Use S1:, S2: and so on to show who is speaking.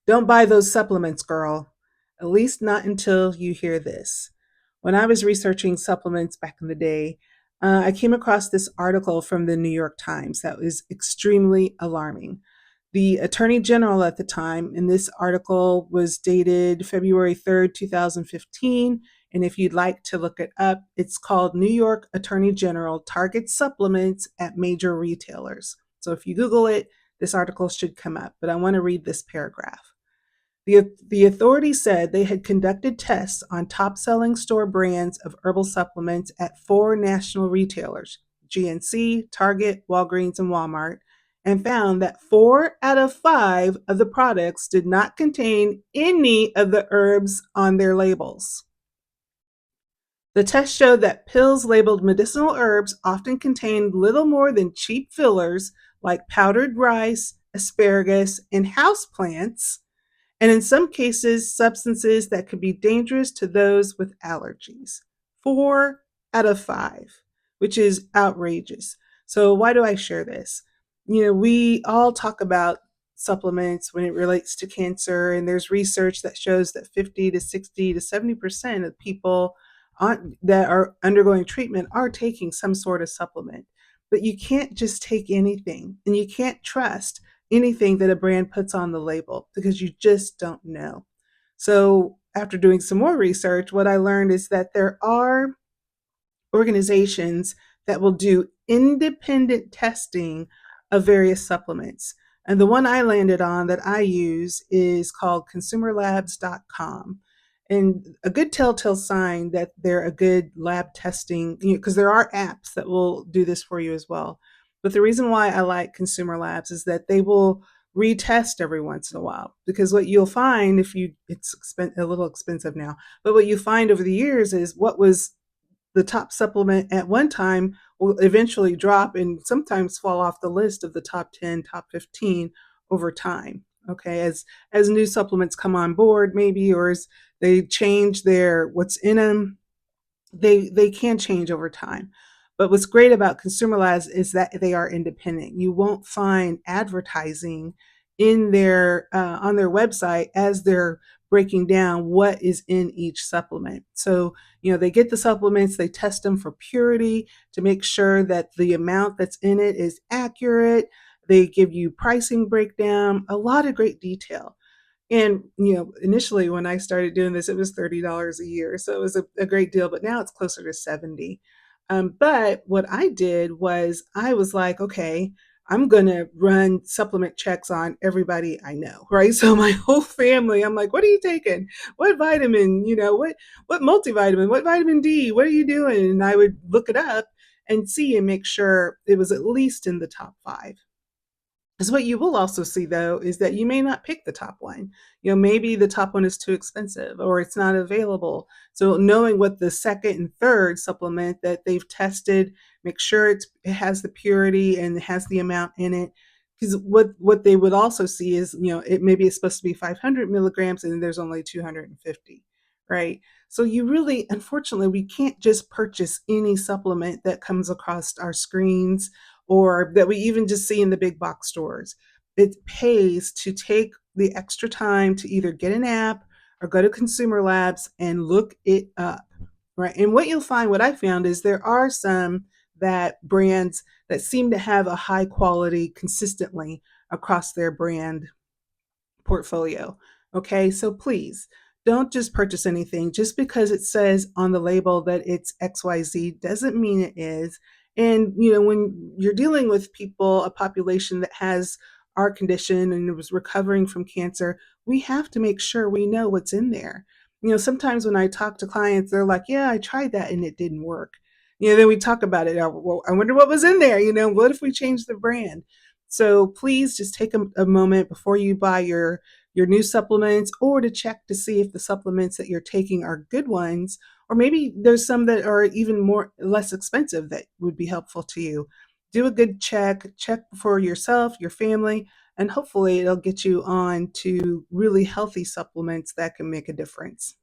S1: Don't buy those supplements, girl. At least not until you hear this. When I was researching supplements back in the day, I came across this article from the New York Times that was extremely alarming. The Attorney General at the time, and this article was dated February 3rd, 2015. And if you'd like to look it up, it's called New York Attorney General Targets Supplements at Major Retailers. So if you Google it, this article should come up. But I want to read this paragraph. The authority said they had conducted tests on top selling store brands of herbal supplements at four national retailers, GNC, Target, Walgreens, and Walmart, and found that 4 out of 5 of the products did not contain any of the herbs on their labels. The test showed that pills labeled medicinal herbs often contained little more than cheap fillers like powdered rice, asparagus, and houseplants, and in some cases, substances that could be dangerous to those with allergies. 4 out of 5, which is outrageous. So, why do I share this? We all talk about supplements when it relates to cancer, and there's research that shows that 50 to 60 to 70% of people that are undergoing treatment are taking some sort of supplement. But you can't just take anything, and you can't trust anything that a brand puts on the label because you just don't know. So, after doing some more research, what I learned is that there are organizations that will do independent testing of various supplements. And the one I landed on that I use is called consumerlabs.com. And a good telltale sign that they're a good lab testing, because there are apps that will do this for you as well. But the reason why I like Consumer Labs is that they will retest every once in a while. Because what you'll find, if you, it's a little expensive now, but what you find over the years is what was the top supplement at one time will eventually drop and sometimes fall off the list of the top 10, top 15 over time. Okay, as new supplements come on board, maybe, or as they change their what's in them, they can change over time. But what's great about Consumer Labs is that they are independent. You won't find advertising in their on their website as they're breaking down what is in each supplement. So, they get the supplements, they test them for purity to make sure that the amount that's in it is accurate. They give you pricing breakdown, a lot of great detail. And, initially when I started doing this, it was $30 a year. So it was a great deal, but now it's closer to 70. But what I did was I was like, okay, I'm going to run supplement checks on everybody I know, right? So my whole family, I'm like, what are you taking? What vitamin, what multivitamin, what vitamin D, what are you doing? And I would look it up and see and make sure it was at least in the top 5. Because what you will also see, though, is that you may not pick the top one. Maybe the top one is too expensive or it's not available. So knowing what the second and third supplement that they've tested, make sure it has the purity and it has the amount in it. Because what they would also see is, it maybe it's supposed to be 500 milligrams and there's only 250, right? So you really, unfortunately, we can't just purchase any supplement that comes across our screens or that we even just see in the big box stores. It pays to take the extra time to either get an app or go to Consumer Labs and look it up, right? And what you'll find, what I found is there are some that brands that seem to have a high quality consistently across their brand portfolio. Okay, so please don't just purchase anything just because it says on the label that it's XYZ doesn't mean it is. And when you're dealing with people, a population that has our condition and was recovering from cancer, we have to make sure we know what's in there. Sometimes when I talk to clients, they're like, yeah, I tried that and it didn't work. Then we talk about it. Well, I wonder what was in there. What if we change the brand? So please just take a moment before you buy your new supplements, or to check to see if the supplements that you're taking are good ones, or maybe there's some that are even more less expensive that would be helpful to you. Do a good check for yourself, your family, and hopefully it'll get you on to really healthy supplements that can make a difference.